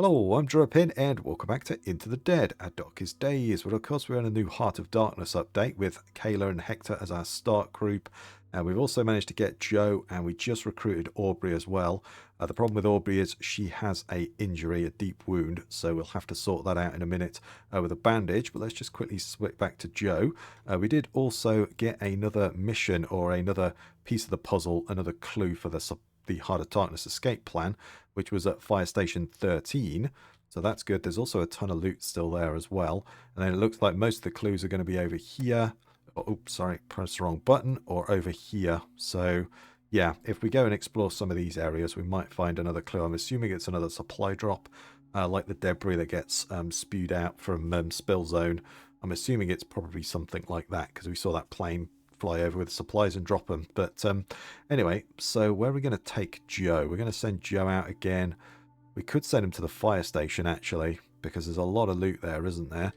Hello, I'm Dropin, and welcome back to Into the Dead, our darkest days. Well, of course, we're in a new Heart of Darkness update with Kayla and Hector as our start group. We've also managed to get Joe, and we just recruited Aubrey as well. The problem with Aubrey is she has a injury, a deep wound, so we'll have to sort that out in a minute with a bandage. But let's just quickly switch back to Joe. We did also get another mission or another piece of the puzzle, another clue for the Heart of Darkness escape plan, which was at Fire Station 13. So that's good. There's also a ton of loot still there as well. And then it looks like most of the clues are going to be over here. Oh, oops, sorry, pressed the wrong button. Or over here. So, yeah, if we go and explore some of these areas, we might find another clue. I'm assuming it's another supply drop, like the debris that gets spewed out from Spill Zone. I'm assuming it's probably something like that, because we saw that plane fly over with supplies and drop them. But anyway, so where are we going to take Joe? We're going to send Joe out again. We could send him to the fire station, actually, because there's a lot of loot there, isn't there?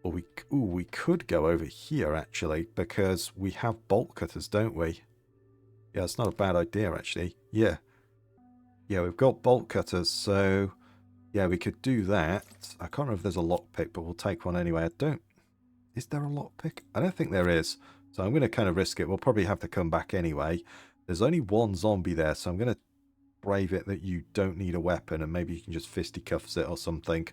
Or we could go over here, actually, because we have bolt cutters, don't we? Yeah, it's not a bad idea, actually. Yeah, we've got bolt cutters, so yeah, we could do that. I can't remember if there's a lockpick, but we'll take one anyway. Is there a lockpick? I don't think there is. So I'm going to kind of risk it. We'll probably have to come back anyway. There's only one zombie there, so I'm going to brave it that you don't need a weapon, and maybe you can just fisticuffs it or something.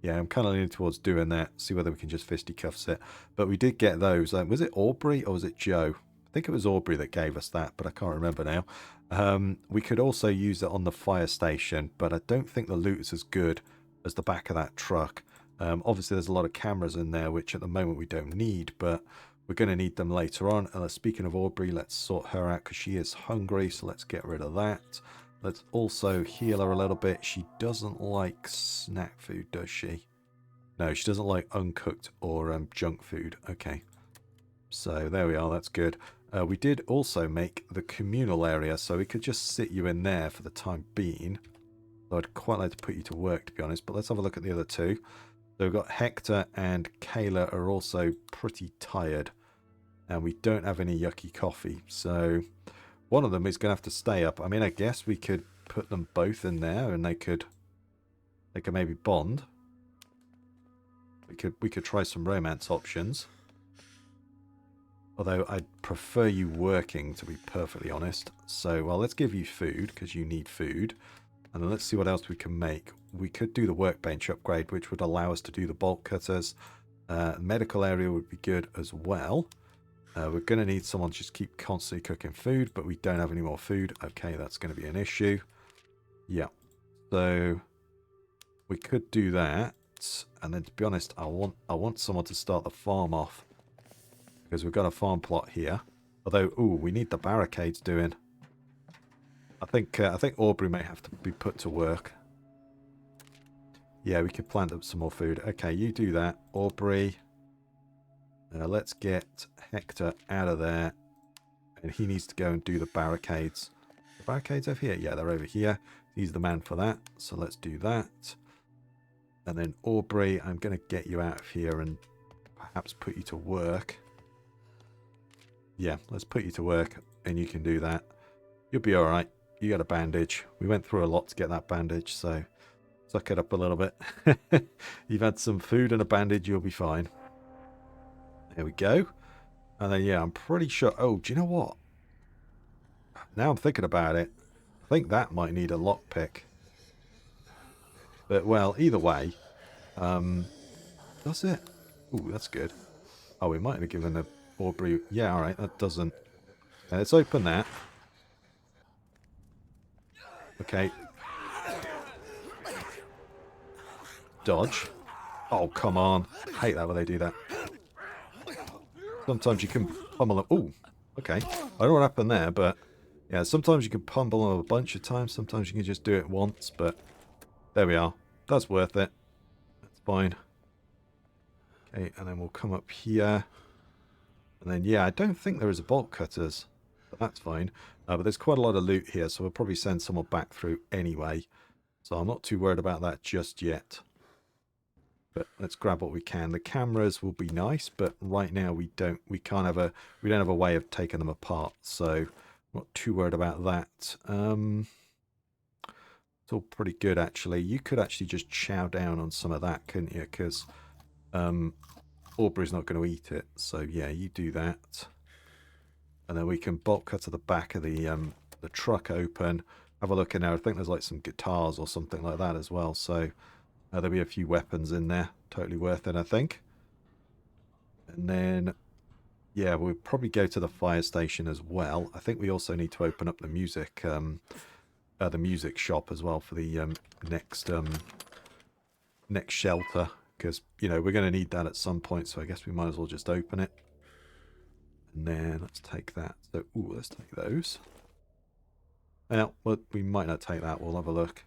Yeah, I'm kind of leaning towards doing that. See whether we can just fisticuffs it. But we did get those. Was it Aubrey or was it Joe? I think it was Aubrey that gave us that, but I can't remember now. We could also use it on the fire station, but I don't think the loot is as good as the back of that truck. Obviously, there's a lot of cameras in there, which at the moment we don't need, but we're going to need them later on. Speaking of Aubrey, let's sort her out because she is hungry, so let's get rid of that. Let's also heal her a little bit. She doesn't like snack food, does she? No, she doesn't like uncooked or junk food. Okay, so there we are. That's good. We did also make the communal area, so we could just sit you in there for the time being. So I'd quite like to put you to work, to be honest, but let's have a look at the other two. So we've got Hector and Kayla are also pretty tired. And we don't have any yucky coffee. So one of them is going to have to stay up. I mean, I guess we could put them both in there and they could maybe bond. We could try some romance options. Although I'd prefer you working, to be perfectly honest. So, well, let's give you food because you need food. And then let's see what else we can make. We could do the workbench upgrade, which would allow us to do the bolt cutters. Medical area would be good as well. We're going to need someone to just keep constantly cooking food, but we don't have any more food. Okay, that's going to be an issue. Yeah. So we could do that. And then, to be honest, I want someone to start the farm off. Because we've got a farm plot here. Although, ooh, we need the barricades doing. I think Aubrey may have to be put to work. Yeah, we could plant up some more food. Okay, you do that. Aubrey. Let's get Hector out of there. And he needs to go and do the barricades. The barricades over here? Yeah, they're over here. He's the man for that. So let's do that. And then Aubrey, I'm going to get you out of here and perhaps put you to work. Yeah, let's put you to work and you can do that. You'll be alright. You got a bandage. We went through a lot to get that bandage, so suck it up a little bit. You've had some food and a bandage, you'll be fine. There we go. And then, yeah, I'm pretty sure... Oh, do you know what? Now I'm thinking about it. I think that might need a lockpick. But, well, either way. Does it? Ooh, that's good. Oh, we might have given the Aubrey... Yeah, alright, that doesn't... let's open that. Okay. Dodge. Oh, come on. I hate that when they do that. Sometimes you can pummel them. Ooh, okay. I don't know what happened there, but yeah, sometimes you can pummel them a bunch of times. Sometimes you can just do it once, but there we are. That's worth it. That's fine. Okay, and then we'll come up here. And then, yeah, I don't think there is a bolt cutters, but that's fine. But there's quite a lot of loot here, so we'll probably send someone back through anyway. So I'm not too worried about that just yet. But let's grab what we can. The cameras will be nice, but right now we don't have a way of taking them apart. So I'm not too worried about that. It's all pretty good, actually. You could actually just chow down on some of that, couldn't you? Because Aubrey's not going to eat it. So, yeah, you do that. And then we can bulk cut to the back of the truck open. Have a look in there. I think there's like some guitars or something like that as well. So there'll be a few weapons in there. Totally worth it, I think. And then, yeah, we'll probably go to the fire station as well. I think we also need to open up the music shop as well for the next shelter. Because, you know, we're going to need that at some point. So I guess we might as well just open it. And then let's take that. So, ooh, let's take those. Well, we might not take that. We'll have a look.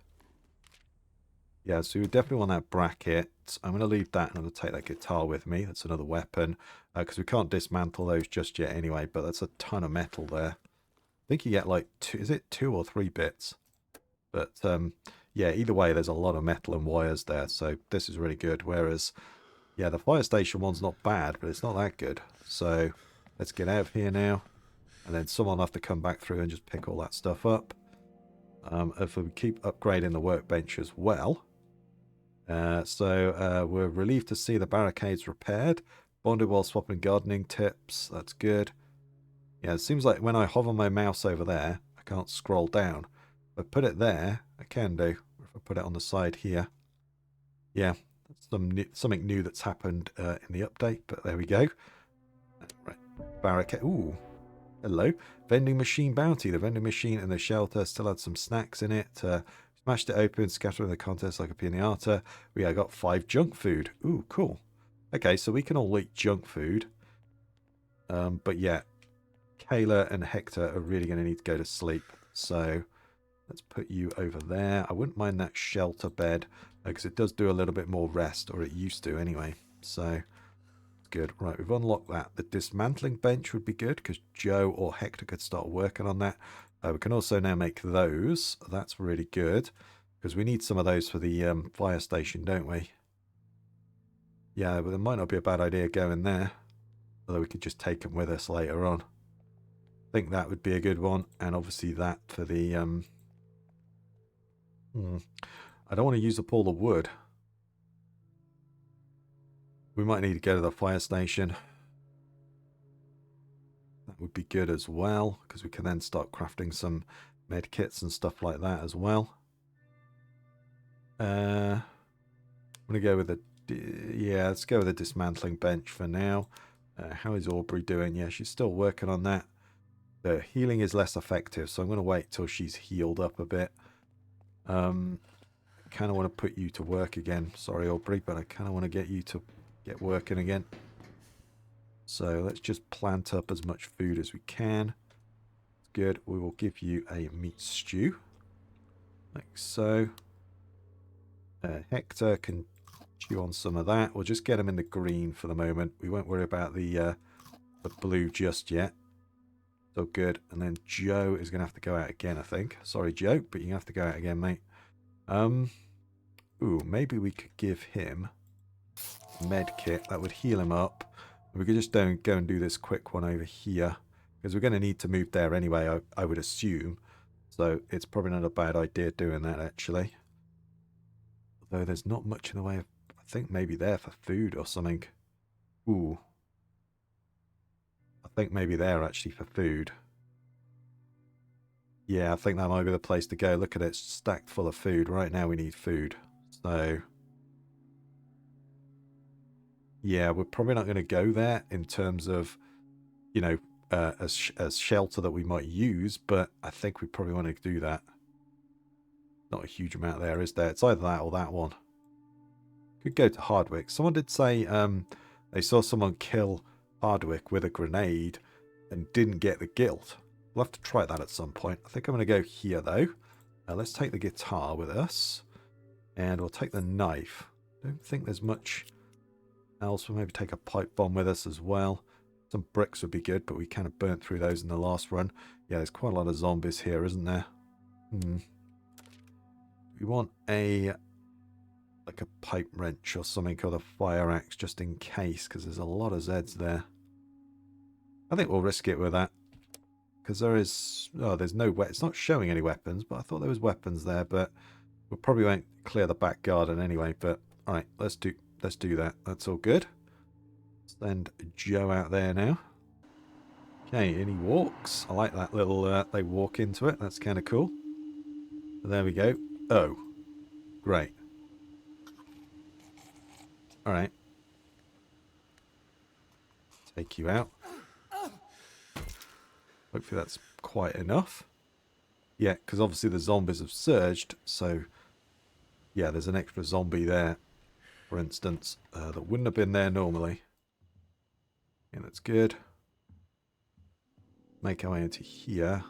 Yeah, so we definitely want that bracket. I'm going to leave that and I'm going to take that guitar with me. That's another weapon. Because we can't dismantle those just yet anyway. But that's a ton of metal there. I think you get like is it 2 or 3 bits? But yeah, either way, there's a lot of metal and wires there. So this is really good. Whereas, yeah, the fire station one's not bad, but it's not that good. So let's get out of here now. And then someone will have to come back through and just pick all that stuff up. If we keep upgrading the workbench as well. So we're relieved to see the barricades repaired. Bonded while swapping gardening tips. That's good. Yeah, it seems like when I hover my mouse over there, I can't scroll down. If I put it there, I can do. If I put it on the side here. Yeah, something new that's happened in the update, but there we go. Right, barricade. Ooh, hello. Vending machine bounty. The vending machine in the shelter still had some snacks in it. Smashed it open, scattering the contents like a pinata. We got 5 junk food. Ooh, cool. Okay, so we can all eat junk food. But yeah, Kayla and Hector are really going to need to go to sleep. So let's put you over there. I wouldn't mind that shelter bed because it does do a little bit more rest, or it used to anyway. So it's good. Right, we've unlocked that. The dismantling bench would be good because Joe or Hector could start working on that. We can also now make those. That's really good because we need some of those for the fire station, don't we? Yeah, but it might not be a bad idea going there. Although we could just take them with us later on. I think that would be a good one. And obviously that for the... I don't want to use up all the wood. We might need to go to the fire station. That would be good as well, because we can then start crafting some med kits and stuff like that as well. I'm going to go with the... Yeah, let's go with the dismantling bench for now. How is Aubrey doing? Yeah, she's still working on that. The healing is less effective, so I'm going to wait till she's healed up a bit. I kind of want to put you to work again. Sorry, Aubrey, but I kind of want to get you to get working again. So let's just plant up as much food as we can. Good. We will give you a meat stew. Like so. Hector can chew on some of that. We'll just get him in the green for the moment. We won't worry about the blue just yet. So good. And then Joe is going to have to go out again, I think. Sorry, Joe, but you have to go out again, mate. Ooh, maybe we could give him a med kit. That would heal him up. We could just go and do this quick one over here. Because we're going to need to move there anyway, I would assume. So it's probably not a bad idea doing that, actually. Although there's not much in the way of... I think maybe there for food or something. Ooh. I think maybe there actually for food. Yeah, I think that might be the place to go. Look at it, it's stacked full of food. Right now we need food. So... yeah, we're probably not going to go there in terms of, you know, as shelter that we might use, but I think we probably want to do that. Not a huge amount there, is there? It's either that or that one. Could go to Hardwick. Someone did say they saw someone kill Hardwick with a grenade and didn't get the guilt. We'll have to try that at some point. I think I'm going to go here, though. Let's take the guitar with us. And we'll take the knife. Don't think there's much... else. We'll maybe take a pipe bomb with us as well. Some bricks would be good, but we kind of burnt through those in the last run. Yeah, there's quite a lot of zombies here, isn't there? We want a like a pipe wrench or something, or a fire axe just in case, because there's a lot of Zeds there. I think we'll risk it with that, because there is... oh, there's no... it's not showing any weapons, but I thought there was weapons there, but We probably won't clear the back garden anyway, but all right, let's do that. That's all good. Send Joe out there now. Okay, and he walks. I like that little, they walk into it. That's kind of cool. There we go. Oh, great. All right. Take you out. Hopefully that's quite enough. Yeah, because obviously the zombies have surged. So, yeah, there's an extra zombie there, for instance, that wouldn't have been there normally. Yeah, that's good. Make our way into here.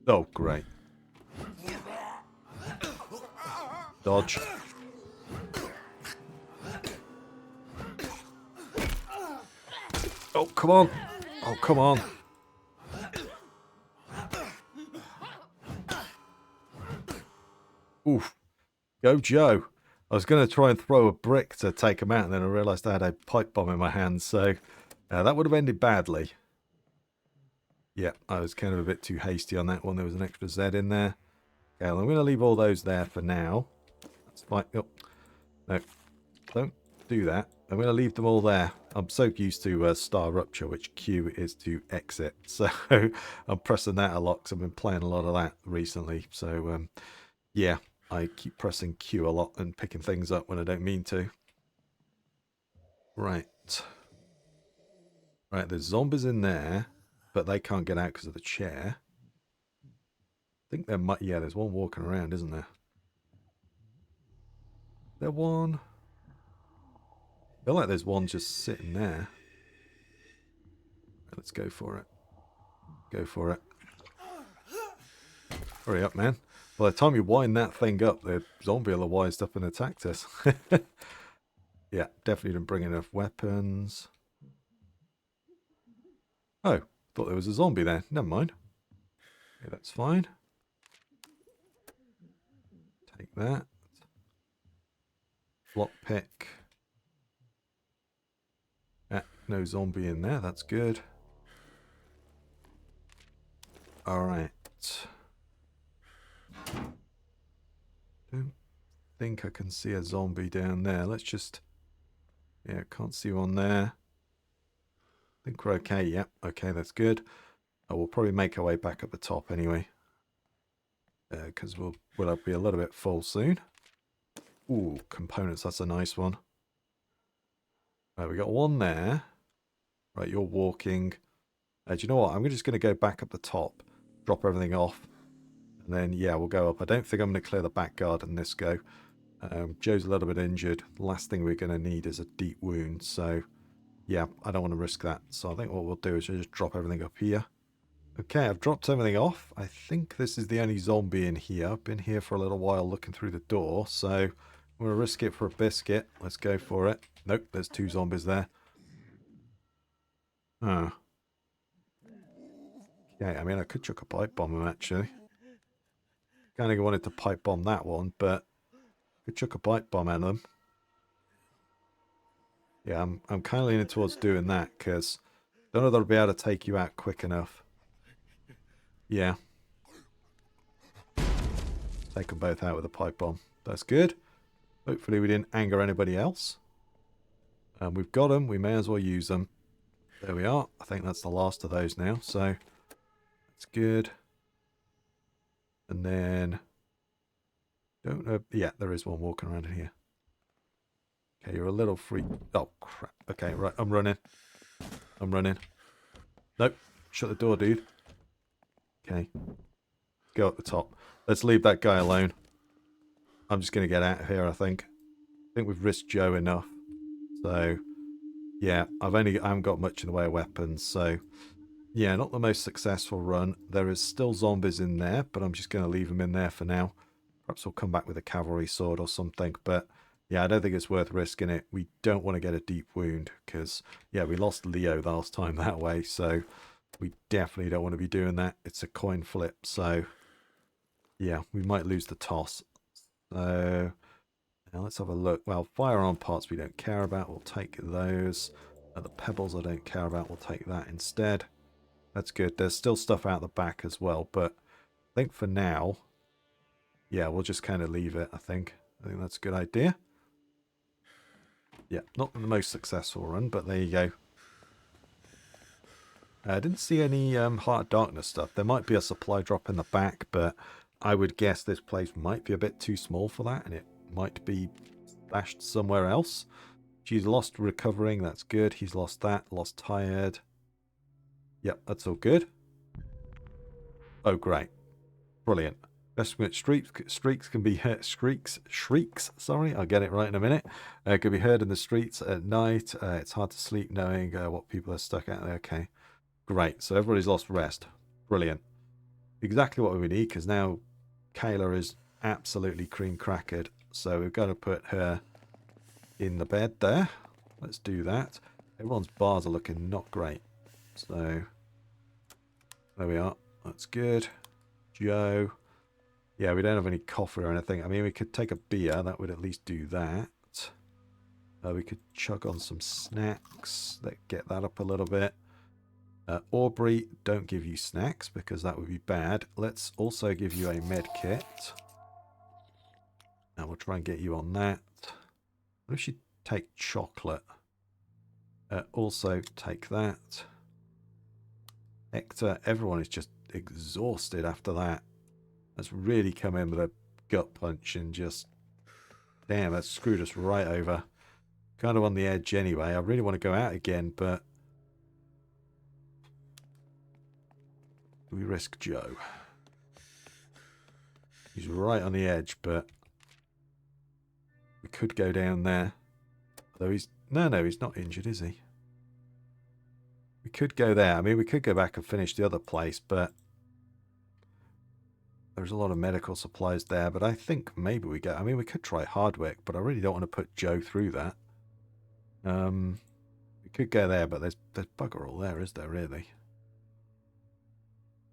Oh, great. Dodge. Oh, come on. Oh, come on. Oof. Go, Joe. I was going to try and throw a brick to take him out, and then I realised I had a pipe bomb in my hand, so that would have ended badly. Yeah, I was kind of a bit too hasty on that one. There was an extra Z in there. Okay, well, I'm going to leave all those there for now. That's fine. Oh, no, don't do that. I'm going to leave them all there. I'm so used to Star Rupture, which Q is to exit. So I'm pressing that a lot because I've been playing a lot of that recently. So, yeah, I keep pressing Q a lot and picking things up when I don't mean to. Right. Right, there's zombies in there, but they can't get out because of the chair. I think there might... Yeah, there's one walking around, isn't there? There one... I feel like there's one just sitting there. Let's go for it. Go for it. Hurry up, man. By the time you wind that thing up, the zombie will have wised up and attacked us. Yeah, definitely didn't bring enough weapons. Oh, thought there was a zombie there. Never mind. Okay, that's fine. Take that. Lockpick. No zombie in there. That's good. Alright. Don't think I can see a zombie down there. Let's just... Yeah, can't see one there. I think we're okay. Yep. Okay, that's good. We'll probably make our way back up the top anyway. Because we'll be a little bit full soon. Ooh, components. That's a nice one. Right, we got one there. Right, you're walking. Do you know what? I'm just going to go back up the top, drop everything off, and then, yeah, we'll go up. I don't think I'm going to clear the back garden this go. Joe's a little bit injured. The last thing we're going to need is a deep wound, so, yeah, I don't want to risk that. So I think what we'll do is just drop everything up here. Okay, I've dropped everything off. I think this is the only zombie in here. I've been here for a little while looking through the door, so I'm going to risk it for a biscuit. Let's go for it. Nope, there's two zombies there. Oh. Okay, I mean, I could chuck a pipe bomb him, actually. Kind of wanted to pipe bomb that one, but I could chuck a pipe bomb at them. Yeah, I'm kind of leaning towards doing that, because I don't know if they'll be able to take you out quick enough. Yeah. Take them both out with a pipe bomb. That's good. Hopefully we didn't anger anybody else. We've got them. We may as well use them. There we are. I think that's the last of those now. So that's good. And then... Don't know... Yeah, there is one walking around in here. Okay, you're a little free... Oh, crap. Okay, right. I'm running. I'm running. Nope. Shut the door, dude. Okay. Go up the top. Let's leave that guy alone. I'm just going to get out of here, I think. I think we've risked Joe enough. So, yeah, I haven't got much in the way of weapons, so... Yeah, not the most successful run. There is still zombies in there, but I'm just going to leave them in there for now. Perhaps we'll come back with a cavalry sword or something, but... Yeah, I don't think it's worth risking it. We don't want to get a deep wound, because, yeah, we lost Leo the last time that way, so... We definitely don't want to be doing that. It's a coin flip, so yeah, we might lose the toss. So now let's have a look. Well, firearm parts we don't care about. We'll take those. The pebbles I don't care about. We'll take that instead. That's good. There's still stuff out the back as well, but I think for now yeah, we'll just kind of leave it, I think. I think that's a good idea. Yeah, not the most successful run, but there you go. I didn't see any Heart of Darkness stuff. There might be a supply drop in the back, but I would guess this place might be a bit too small for that, and it might be stashed somewhere else. She's lost recovering, that's good. He's lost that, lost tired. Yep, that's all good. Oh, great. Brilliant. Estimate streaks can be heard, shrieks, sorry, I'll get it right in a minute. Can be heard in the streets at night. It's hard to sleep knowing what people are stuck at there. Okay, great. So everybody's lost rest. Brilliant. Exactly what we need, because now Kayla is absolutely cream crackered. So we've got to put her in the bed there. Let's do that. Everyone's bars are looking not great. So there we are. That's good. Joe. Yeah, we don't have any coffee or anything. I mean, we could take a beer. That would at least do that. We could chug on some snacks. Let's get that up a little bit. Aubrey, don't give you snacks because that would be bad. Let's also give you a med kit. And we'll try and get you on that. What if you take chocolate? Also take that. Hector, everyone is just exhausted after that. That's really come in with a gut punch and just... Damn, that screwed us right over. Kind of on the edge anyway. I really want to go out again, but... Do we risk Joe? He's right on the edge, but... We could go down there. Although he's... No, he's not injured, is he? We could go there. I mean, we could go back and finish the other place, but... There's a lot of medical supplies there, but I think maybe we go... I mean, we could try Hardwick, but I really don't want to put Joe through that. We could go there, but there's bugger all there, is there, really?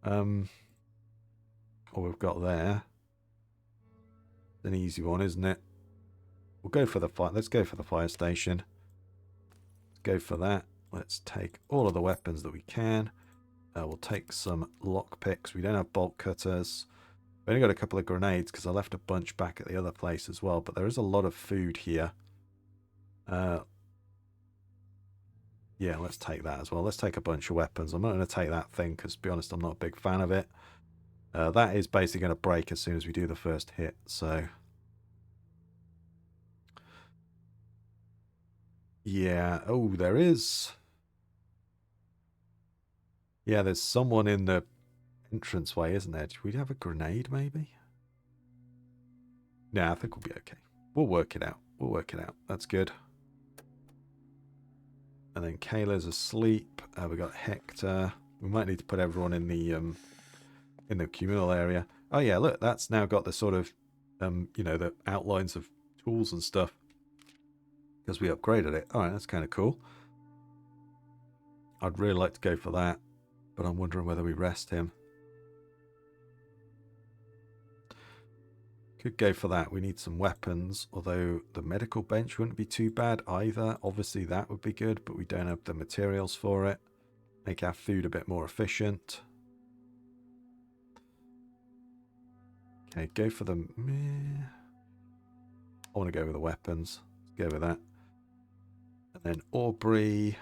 What we've got there. It's an easy one, isn't it? We'll go for the fire. Let's go for the fire station. Let's go for that. Let's take all of the weapons that we can. We'll take some lockpicks. We don't have bolt cutters. We've only got a couple of grenades because I left a bunch back at the other place as well. But there is a lot of food here. Yeah, let's take that as well. Let's take a bunch of weapons. I'm not going to take that thing because, to be honest, I'm not a big fan of it. That is basically going to break as soon as we do the first hit. So, yeah. Oh, there is. Yeah, there's someone in the entranceway, isn't there? Do we have a grenade, maybe? No, I think we'll be okay. We'll work it out. We'll work it out. That's good. And then Kayla's asleep. We got Hector. We might need to put everyone in the communal area. Oh yeah, look, that's now got the sort of, you know, the outlines of tools and stuff because we upgraded it. All right, that's kind of cool. I'd really like to go for that, but I'm wondering whether we rest him. Could go for that. We need some weapons, although the medical bench wouldn't be too bad either. Obviously, that would be good, but we don't have the materials for it. Make our food a bit more efficient. Okay, go for the... I want to go with the weapons. Let's go with that. And then Aubrey.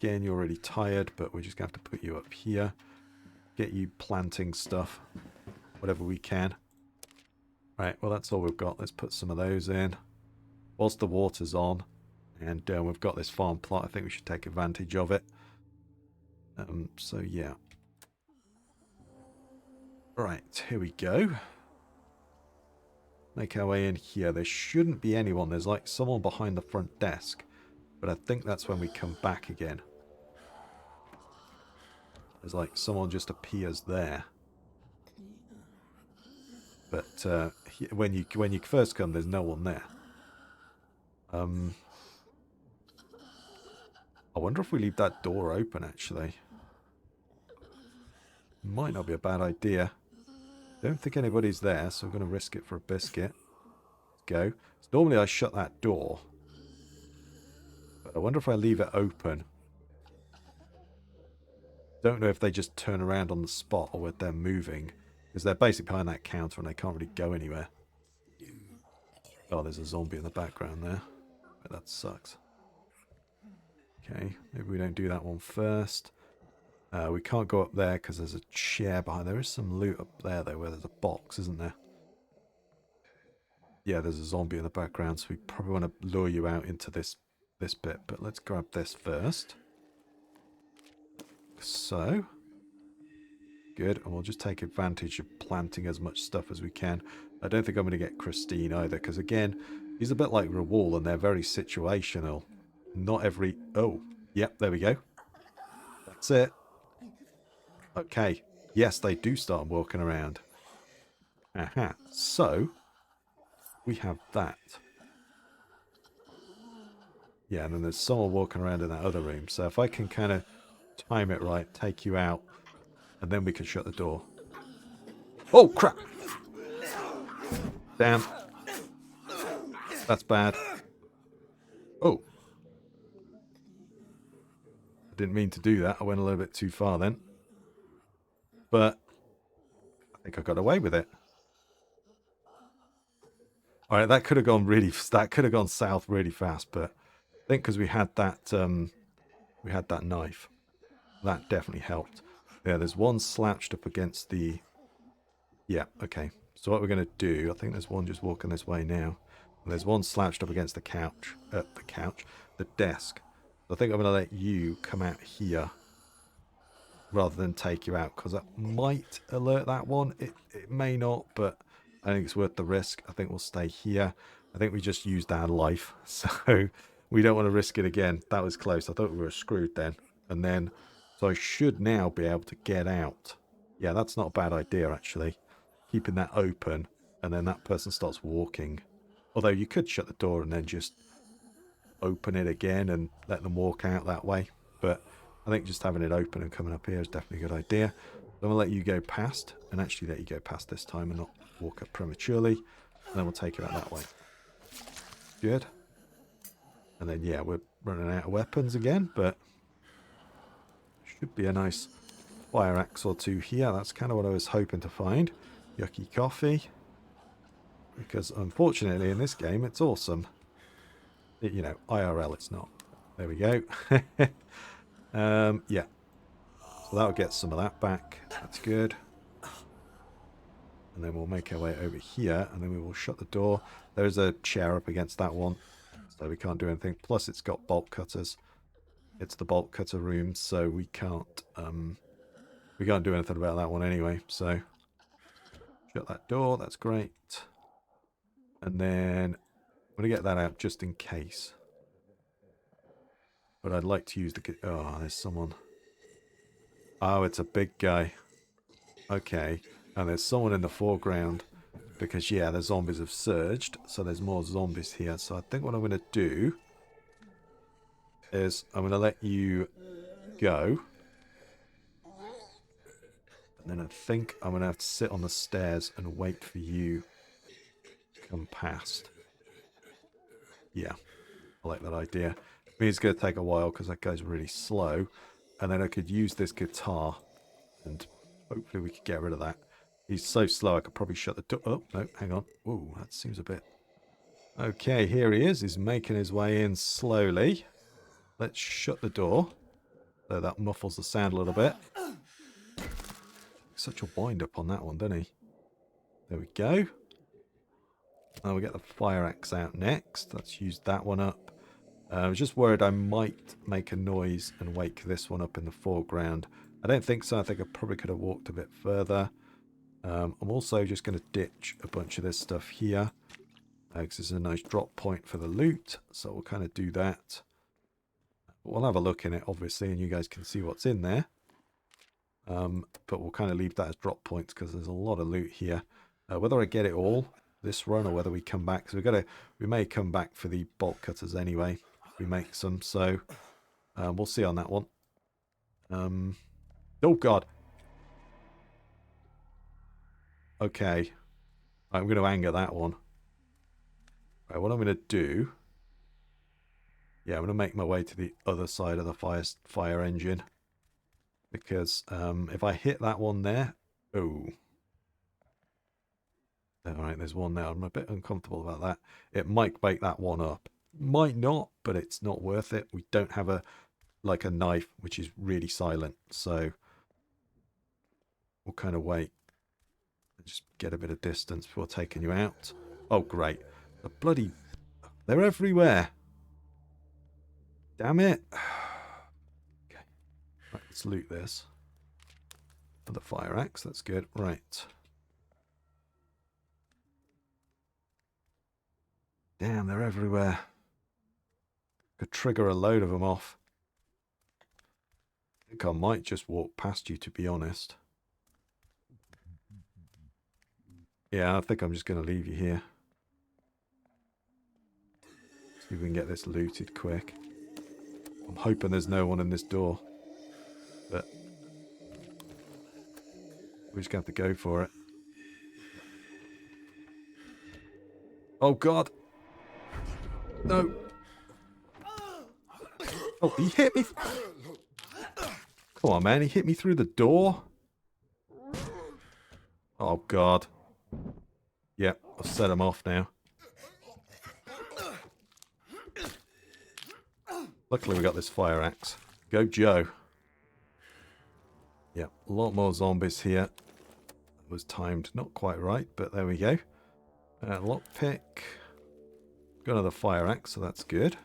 Again, you're already tired, but we're just going to have to put you up here. Get you planting stuff. Whatever we can. Right, well, that's all we've got. Let's put some of those in. Whilst the water's on, and we've got this farm plot, I think we should take advantage of it. So, yeah. Right, here we go. Make our way in here. There shouldn't be anyone. There's like someone behind the front desk, but I think that's when we come back again. There's like someone just appears there. But when you first come, there's no one there. I wonder if we leave that door open, actually. Might not be a bad idea. Don't think anybody's there, so I'm going to risk it for a biscuit. Let's go. So normally I shut that door. But I wonder if I leave it open. Don't know if they just turn around on the spot or if they're moving. Because they're basically behind that counter and they can't really go anywhere. Oh, there's a zombie in the background there. But that sucks. Okay, maybe we don't do that one first. We can't go up there because there's a chair behind. There is some loot up there, though, where there's a box, isn't there? Yeah, there's a zombie in the background, so we probably want to lure you out into this bit. But let's grab this first. So, good. And we'll just take advantage of planting as much stuff as we can. I don't think I'm going to get Christine either, because again, he's a bit like Rawal, and they're very situational. Not every... Oh, yep, there we go. That's it. Okay. Yes, they do start walking around. Aha. So, we have that. Yeah, and then there's someone walking around in that other room. So if I can kind of time it right, take you out, and then we can shut the door. Oh, crap! Damn. That's bad. Oh. I didn't mean to do that. I went a little bit too far then. But I think I got away with it. All right, that could have gone south really fast, but I think because we had that knife, that definitely helped. Yeah, there's one slouched up against the... Yeah, okay. So what we're going to do, I think there's one just walking this way now. And there's one slouched up against the the desk. So I think I'm going to let you come out here rather than take you out, because that might alert that one. It may not, but I think it's worth the risk. I think we'll stay here. I think we just used our life, so we don't want to risk it again. That was close. I thought we were screwed then. And then, so I should now be able to get out. Yeah, that's not a bad idea, actually. Keeping that open, and then that person starts walking. Although you could shut the door and then just open it again and let them walk out that way. But I think just having it open and coming up here is definitely a good idea. So I'm going to let you go past, and actually let you go past this time and not walk up prematurely. And then we'll take you out that way. Good. And then, yeah, we're running out of weapons again, but should be a nice fire axe or two here. That's kind of what I was hoping to find. Yucky coffee. Because unfortunately in this game it's awesome. You know, IRL it's not. There we go. Yeah. So that'll get some of that back. That's good. And then we'll make our way over here, and then we will shut the door. There's a chair up against that one, so we can't do anything. Plus it's got bolt cutters. It's the bolt cutter room, so we can't do anything about that one anyway. So shut that door. That's great. And then I'm going to get that out just in case. But I'd like to use the... Oh, there's someone. Oh, it's a big guy. Okay. And there's someone in the foreground. Because, yeah, the zombies have surged. So there's more zombies here. So I think what I'm going to do is I'm going to let you go. And then I think I'm going to have to sit on the stairs and wait for you to come past. Yeah, I like that idea. I mean, it's going to take a while because that guy's really slow. And then I could use this guitar and hopefully we could get rid of that. He's so slow I could probably shut the door. Oh, no, hang on. Ooh, that seems a bit... Okay, here he is. He's making his way in slowly. Let's shut the door. So that muffles the sound a little bit. Such a wind-up on that one, doesn't he? There we go. Now we get the fire axe out next. Let's use that one up. I was just worried I might make a noise and wake this one up in the foreground. I don't think so. I think I probably could have walked a bit further. I'm also just going to ditch a bunch of this stuff here. Because this is a nice drop point for the loot. So we'll kind of do that. We'll have a look in it, obviously, and you guys can see what's in there. But we'll kind of leave that as drop points because there's a lot of loot here. Whether I get it all this run or whether we come back, because we may come back for the bolt cutters anyway. If we make some, so we'll see on that one. Oh god. Okay, I'm going to anger that one. Right, what I'm going to do... Yeah, I'm going to make my way to the other side of the fire engine. Because if I hit that one there... Oh. Alright, there's one now. I'm a bit uncomfortable about that. It might wake that one up. Might not, but it's not worth it. We don't have a knife, which is really silent. So we'll kind of wait. Just get a bit of distance before taking you out. Oh, great. The bloody... They're everywhere. Damn it. Okay. Right, let's loot this. Another fire axe. That's good. Right. Damn, they're everywhere. Could trigger a load of them off. I think I might just walk past you, to be honest. Yeah, I think I'm just going to leave you here. See if we can get this looted quick. I'm hoping there's no one in this door. But we're just going to have to go for it. Oh, God. No. Oh, he hit me. Come on, man. He hit me through the door. Oh, God. Yep, I'll set him off now. Luckily, we got this fire axe. Go, Joe. Yep, a lot more zombies here. It was timed not quite right, but there we go. Lockpick. Got another fire axe, so that's good.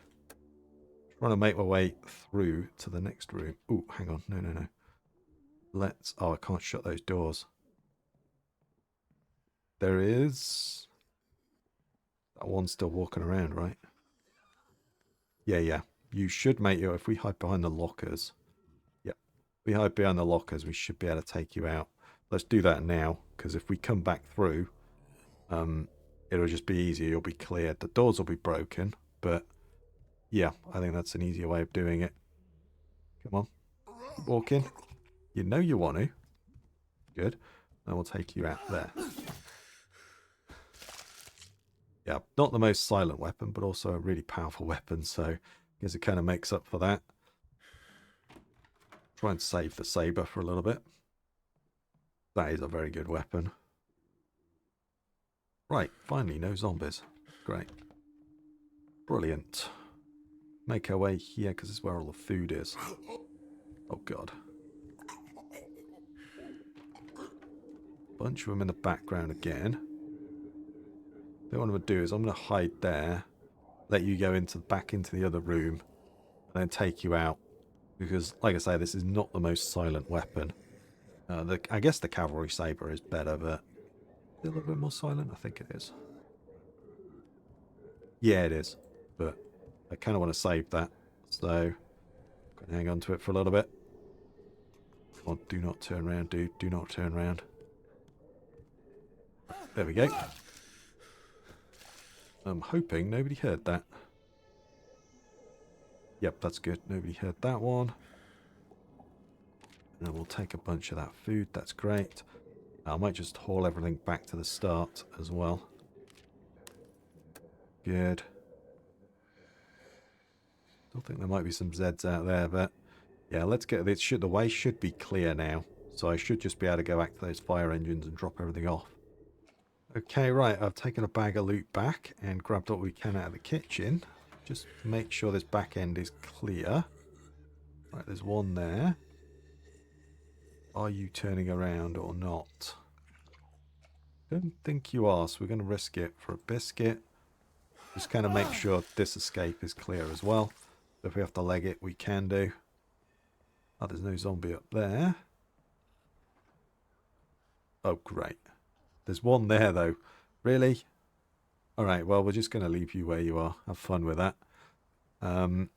Trying to make my way through to the next room. Oh, hang on. No, no, no. Let's... Oh, I can't shut those doors. There is... That one's still walking around, right? Yeah, yeah. You should make you... If we hide behind the lockers... Yep. If we hide behind the lockers, we should be able to take you out. Let's do that now, because if we come back through... it'll just be easier. You'll be cleared. The doors will be broken, but... Yeah, I think that's an easier way of doing it. Come on. Walk in. You know you want to. Good. Then we'll take you out there. Yeah, not the most silent weapon, but also a really powerful weapon, so I guess it kind of makes up for that. Try and save the saber for a little bit. That is a very good weapon. Right, finally, no zombies. Great. Brilliant. Make our way here, because this is where all the food is. Oh, God. Bunch of them in the background again. What I'm going to do is I'm going to hide there, let you go back into the other room, and then take you out. Because, like I say, this is not the most silent weapon. I guess the cavalry saber is better, but is it a little bit more silent? I think it is. Yeah, it is. But I kind of want to save that, so I'm going to hang on to it for a little bit. Oh, do not turn around, dude. Do not turn around. There we go. I'm hoping nobody heard that. Yep, that's good. Nobody heard that one. And we'll take a bunch of that food. That's great. I might just haul everything back to the start as well. Good. Still think there might be some Zeds out there, but yeah, let's get this. The way should be clear now, so I should just be able to go back to those fire engines and drop everything off. Okay, right, I've taken a bag of loot back and grabbed what we can out of the kitchen. Just make sure this back end is clear. Right, there's one there. Are you turning around or not? Don't think you are, so we're going to risk it for a biscuit. Just kind of make sure this escape is clear as well. If we have to leg it, we can do. Oh, there's no zombie up there. Oh, great. There's one there, though. Really? Alright, well, we're just going to leave you where you are. Have fun with that. I'm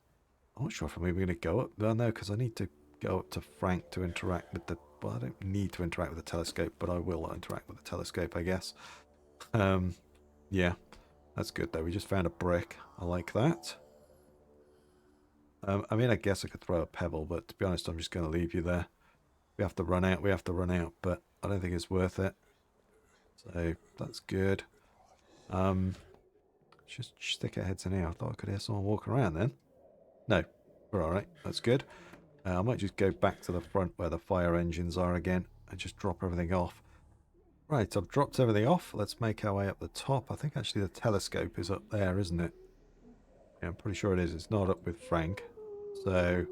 not sure if I'm even going to go up. No, because I need to go up to Frank to interact with the... Well, I don't need to interact with the telescope, but I will interact with the telescope, I guess. Yeah. That's good, though. We just found a brick. I like that. I mean, I guess I could throw a pebble, but to be honest, I'm just going to leave you there. We have to run out. We have to run out, but I don't think it's worth it. So, that's good. Just stick our heads in here. I thought I could hear someone walking around then. No. We're alright. That's good. I might just go back to the front where the fire engines are again and just drop everything off. Right, I've dropped everything off. Let's make our way up the top. I think actually the telescope is up there, isn't it? Yeah, I'm pretty sure it is. It's not up with Frank. So,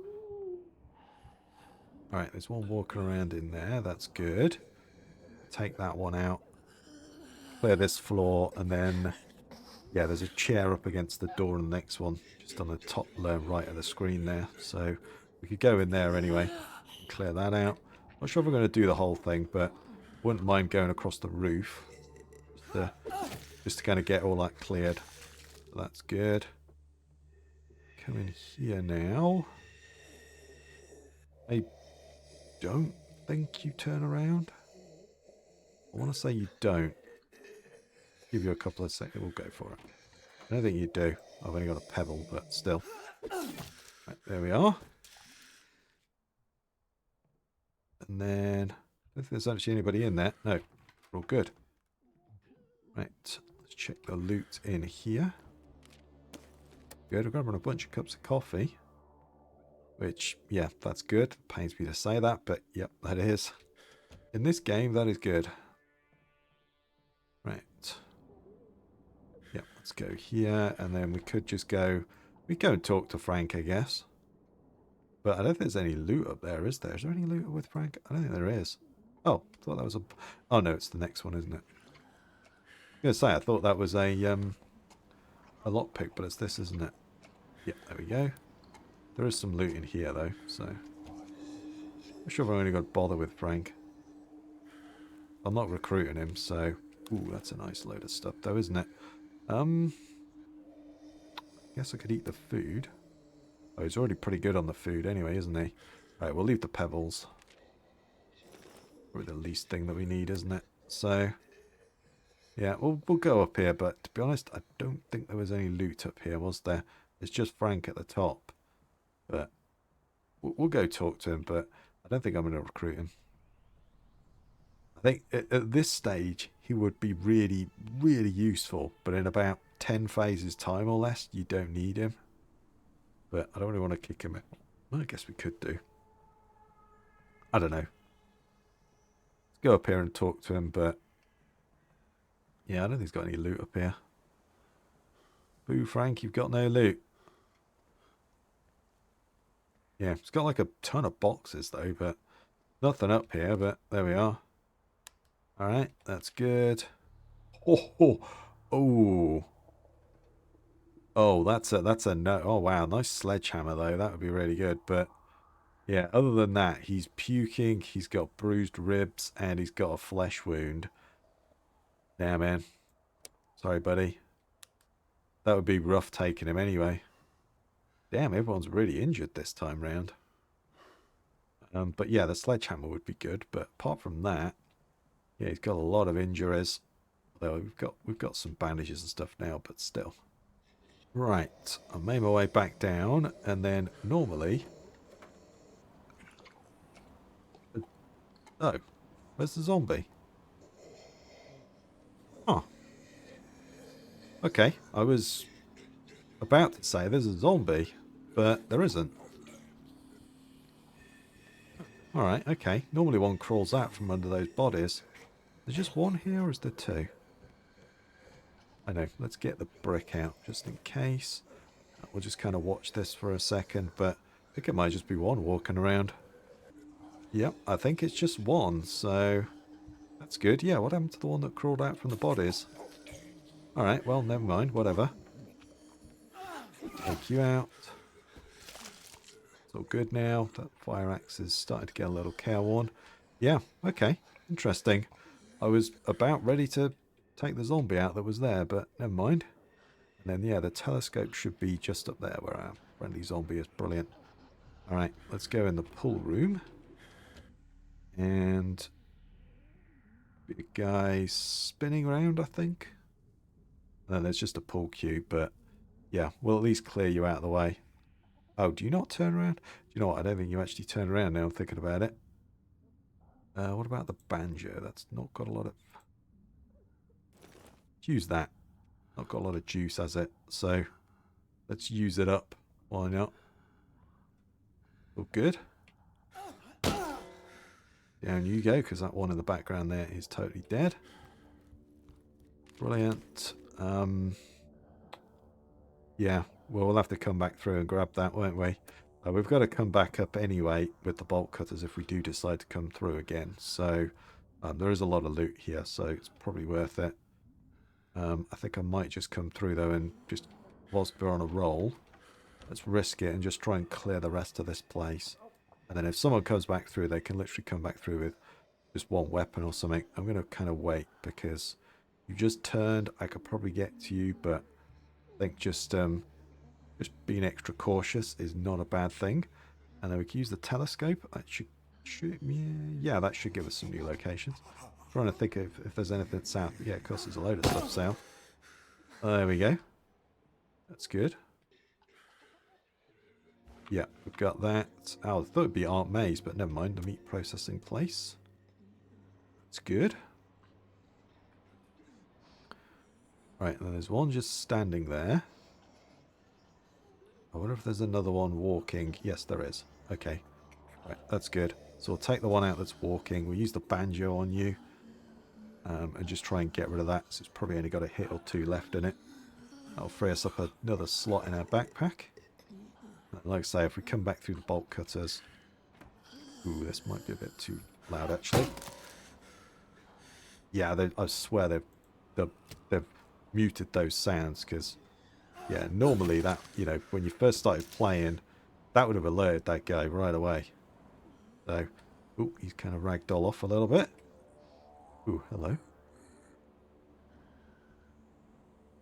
alright, there's one walking around in there. That's good. Take that one out. Clear this floor, and then, yeah, there's a chair up against the door in the next one, just on the top lower right of the screen there. So, we could go in there anyway and clear that out. Not sure if we're going to do the whole thing, but wouldn't mind going across the roof just to kind of get all that cleared. So that's good. Come in here now. I don't think you turn around. I want to say you don't. Give you a couple of seconds. We'll go for it. I don't think you do. I've only got a pebble, but still. Right, there we are. And then, I don't think there's actually anybody in there. No, we're all good. Right, let's check the loot in here. Good, I've got a bunch of cups of coffee. Which, yeah, that's good. Pains me to say that, but yep, that is. In this game, that is good. Right. Yep, let's go here, and then we could just go... We go and talk to Frank, I guess. But I don't think there's any loot up there, is there? Is there any loot with Frank? I don't think there is. Oh, I thought that was a... Oh, no, it's the next one, isn't it? I was going to say, I thought that was a lockpick, but it's this, isn't it? Yep, there we go. There is some loot in here, though, so... I'm sure I've only got to bother with Frank. I'm not recruiting him, so... Ooh, that's a nice load of stuff, though, isn't it? Guess I could eat the food. Oh, he's already pretty good on the food anyway, isn't he? Right, we'll leave the pebbles. Probably the least thing that we need, isn't it? So... Yeah, we'll go up here, but to be honest, I don't think there was any loot up here, was there? It's just Frank at the top. But we'll go talk to him, but I don't think I'm going to recruit him. I think at this stage, he would be really, really useful. But in about 10 phases time or less, you don't need him. But I don't really want to kick him out. Well, I guess we could do. I don't know. Let's go up here and talk to him, but... Yeah, I don't think he's got any loot up here. Boo, Frank, you've got no loot. Yeah, it's got like a ton of boxes though, but nothing up here, but there we are. Alright, that's good. Oh, that's a no. Oh wow, nice sledgehammer though. That would be really good. But yeah, other than that, he's puking, he's got bruised ribs, and he's got a flesh wound. Yeah, man. Sorry, buddy. That would be rough taking him anyway. Damn, everyone's really injured this time round. But yeah, the sledgehammer would be good. But apart from that, yeah, he's got a lot of injuries. Although we've got some bandages and stuff now, but still. Right, I made my way back down, and then normally... Oh, where's the zombie? Oh. Okay, I was about to say there's a zombie, but there isn't. Alright, okay. Normally one crawls out from under those bodies. There's just one here, or is there two? I know, let's get the brick out just in case. We'll just kind of watch this for a second, but I think it might just be one walking around. Yep, I think it's just one, so that's good. Yeah, what happened to the one that crawled out from the bodies? Alright, well, never mind, whatever. Take you out. It's all good now. That fire axe is starting to get a little careworn. Yeah, okay, interesting. I was about ready to take the zombie out that was there, but never mind. And then, yeah, the telescope should be just up there where our friendly zombie is. Brilliant. Alright, let's go in the pool room. And... big guy spinning around, I think. And then there's just a pool cube, but... yeah, we'll at least clear you out of the way. Oh, do you not turn around? Do you know what? I don't think you actually turn around now I'm thinking about it. What about the banjo? That's not got a lot of... let's use that. Not got a lot of juice, has it? So, let's use it up. Why not? All good? Down you go, because that one in the background there is totally dead. Brilliant. Yeah, well, we'll have to come back through and grab that, won't we? We've got to come back up anyway with the bolt cutters if we do decide to come through again. So there is a lot of loot here, so it's probably worth it. I think I might just come through, though, and just whilst we're on a roll, let's risk it and just try and clear the rest of this place. And then if someone comes back through, they can literally come back through with just one weapon or something. I'm going to kind of wait because you just turned. I could probably get to you, but I think just being extra cautious is not a bad thing. And then we can use the telescope. That should yeah, that should give us some new locations. I'm trying to think if there's anything south. Yeah, of course there's a load of stuff south. There we go. That's good. Yeah, we've got that. Oh, I thought it'd be Art Maze, but never mind. The meat processing place. It's good. Right, and then there's one just standing there. I wonder if there's another one walking. Yes, there is. Okay. Right, that's good. So we'll take the one out that's walking. We'll use the banjo on you. And just try and get rid of that. So it's probably only got a hit or two left in it. That'll free us up another slot in our backpack. And like I say, if we come back through the bolt cutters... Ooh, this might be a bit too loud, actually. Yeah, I swear they've muted those sounds, because... Yeah, normally that, you know, when you first started playing, that would have alerted that guy right away. So, ooh, he's kind of ragdoll off a little bit. Ooh, hello.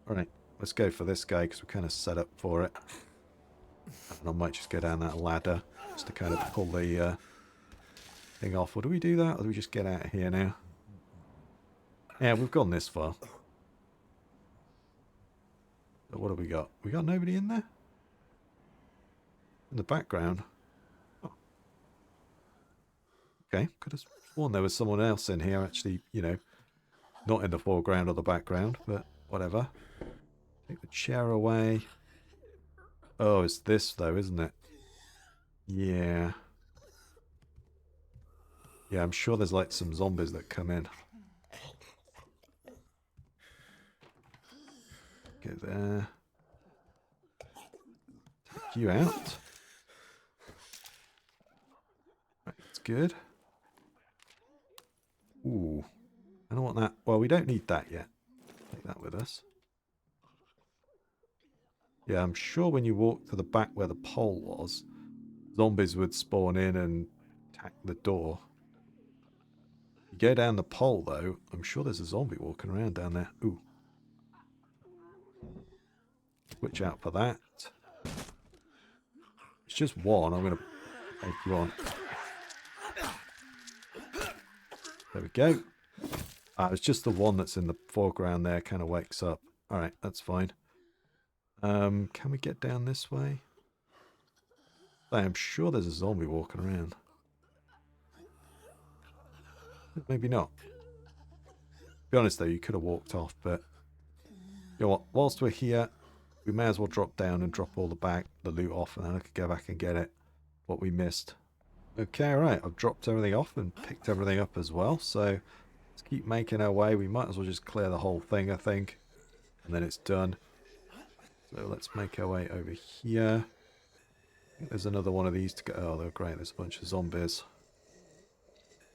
Alright, let's go for this guy because we're kind of set up for it. And I might just go down that ladder just to kind of pull the thing off. Or do we do that, or do we just get out of here now? Yeah, we've gone this far. So what have we got? We got nobody in there? In the background? Oh. Okay, could have sworn there was someone else in here actually, you know, not in the foreground or the background, but whatever. Take the chair away. Oh, it's this though, isn't it? Yeah. Yeah, I'm sure there's like some zombies that come in. Go there. Take you out. Right, that's good. Ooh. I don't want that. Well, we don't need that yet. Take that with us. Yeah, I'm sure when you walk to the back where the pole was, zombies would spawn in and attack the door. You go down the pole, though, I'm sure there's a zombie walking around down there. Ooh. Switch out for that. It's just one. I'm going to take you on. There we go. It's just the one that's in the foreground there kind of wakes up. Alright, that's fine. Can we get down this way? I'm sure there's a zombie walking around. Maybe not. To be honest though, you could have walked off, but you know what? Whilst we're here, we may as well drop down and drop all the loot off, and then I could go back and get it. What we missed. Okay, right. I've dropped everything off and picked everything up as well. So let's keep making our way. We might as well just clear the whole thing, I think, and then it's done. So let's make our way over here. I think there's another one of these to go. Oh, they're great. There's a bunch of zombies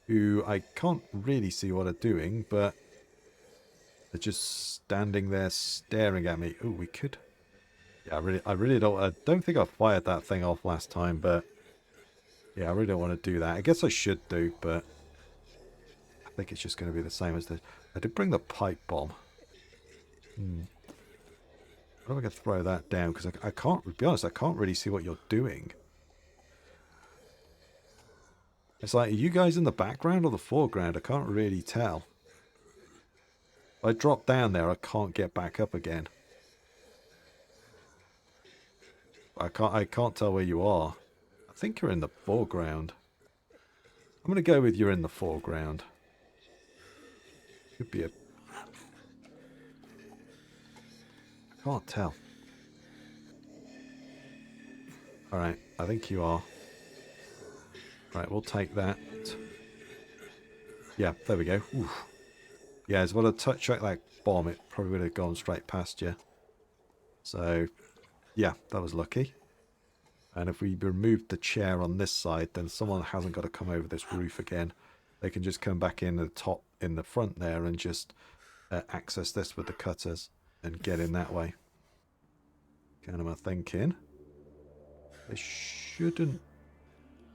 who I can't really see what they're doing, but they're just standing there staring at me. Oh, we could. Yeah, I don't think I fired that thing off last time, but yeah, I really don't want to do that. I guess I should do, but I think it's just going to be the same as the. I did bring the pipe bomb. I don't know if I can throw that down because I can't. To be honest, I can't really see what you're doing. It's like, are you guys in the background or the foreground? I can't really tell. If I drop down there, I can't get back up again. I can't tell where you are. I think you're in the foreground. I'm going to go with you're in the foreground. Could be a... I can't tell. Alright, I think you are. Right, we'll take that. Yeah, there we go. Oof. Yeah, as well, a touch like that bomb, it probably would have gone straight past you. So, yeah, that was lucky. And if we remove the chair on this side, then someone hasn't got to come over this roof again. They can just come back in the top, in the front there, and just access this with the cutters and get in that way. Kind of my thinking. There shouldn't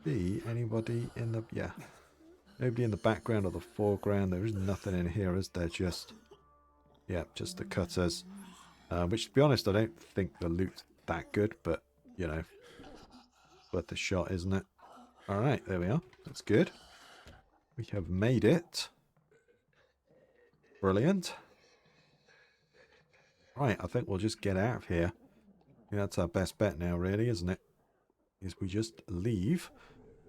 be anybody in the... Yeah. Nobody in the background or the foreground. There is nothing in here, is there? Just... Yeah, just the cutters. Which, to be honest, I don't think the loot's that good, but, you know, worth the shot, isn't it? Alright, there we are. That's good. We have made it. Brilliant. Right, I think we'll just get out of here. Yeah, that's our best bet now, really, isn't it? Is we just leave.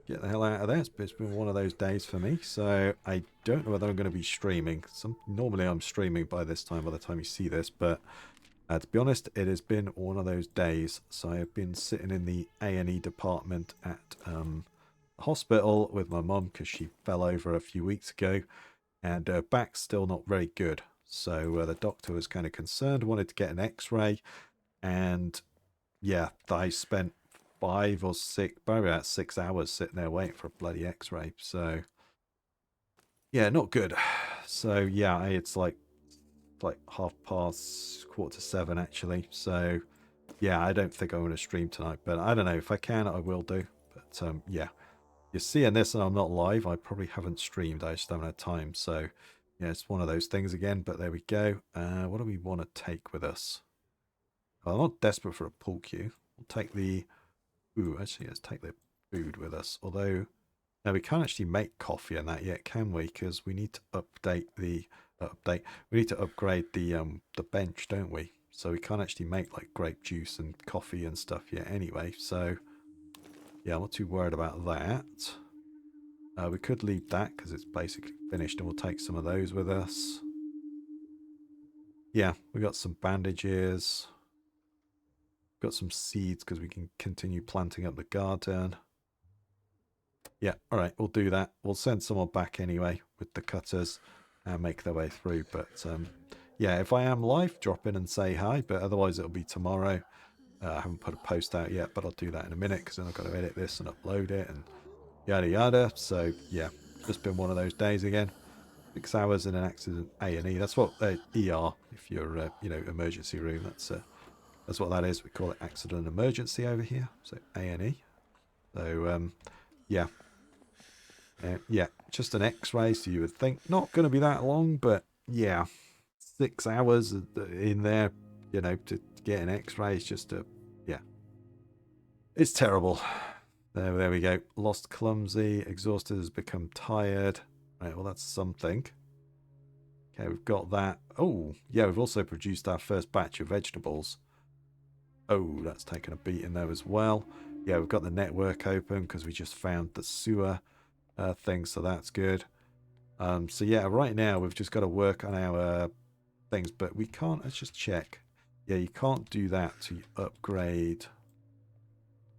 Get the hell out of there. It's been one of those days for me, so I don't know whether I'm going to be streaming. Normally I'm streaming by this time, by the time you see this, but to be honest, it has been one of those days. So I've been sitting in the A&E department at hospital with my mum because she fell over a few weeks ago, and her back's still not very good. So the doctor was kind of concerned, wanted to get an x-ray, and yeah, I spent 5 or 6, probably about 6 hours sitting there waiting for a bloody x-ray. So yeah, not good. So yeah, it's like 7:30 actually. So yeah, I don't think I'm going to stream tonight, but I don't know. If I can, I will do. But yeah, you're seeing this and I'm not live. I probably haven't streamed. I just haven't had time. So yeah, it's one of those things again, but there we go. What do we want to take with us? Well, I'm not desperate for a pool cue. We'll take the... Ooh, actually, let's take the food with us. Although, now we can't actually make coffee and that yet, can we? Because we need to update the... We need to upgrade the bench, don't we? So we can't actually make like grape juice and coffee and stuff yet anyway. So yeah, I'm not too worried about that. We could leave that because it's basically finished, and we'll take some of those with us. Yeah, we got some bandages. Got some seeds because we can continue planting up the garden. Yeah, all right, we'll do that. We'll send someone back anyway with the cutters and make their way through. But yeah, if I am live, drop in and say hi. But otherwise, it'll be tomorrow. I haven't put a post out yet, but I'll do that in a minute because then I've got to edit this and upload it and yada yada. So yeah, just been one of those days again. 6 hours in an accident A&E. That's what ER, if you're you know, emergency room. That's what that is. We call it accident emergency over here. So A&E. So yeah. Yeah, just an x-ray, so you would think not going to be that long, but yeah, 6 hours in there, you know, to get an x-ray is just yeah, it's terrible. There we go. Lost clumsy, exhausted, has become tired. Right, well, that's something. Okay, we've got that. Oh, yeah, we've also produced our first batch of vegetables. Oh, that's taken a beat in there as well. Yeah, we've got the network open because we just found the sewer thing, so that's good. So yeah, right now we've just got to work on our things, but we can't... Let's just check. Yeah, you can't do that to upgrade...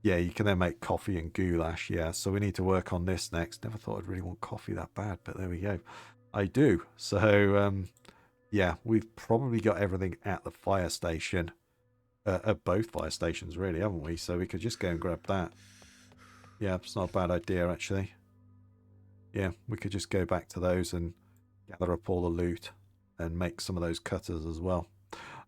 Yeah, you can then make coffee and goulash, yeah. So we need to work on this next. Never thought I'd really want coffee that bad, but there we go. I do. So, yeah, we've probably got everything at the fire station. At both fire stations, really, haven't we? So we could just go and grab that. Yeah, it's not a bad idea, actually. Yeah, we could just go back to those and gather up all the loot and make some of those cutters as well.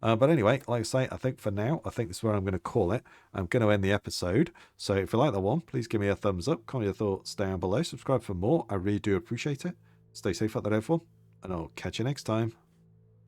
But anyway, like I say, I think for now, I think this is where I'm going to call it. I'm going to end the episode. So if you like that one, please give me a thumbs up, comment your thoughts down below, subscribe for more. I really do appreciate it. Stay safe out there, everyone, and I'll catch you next time.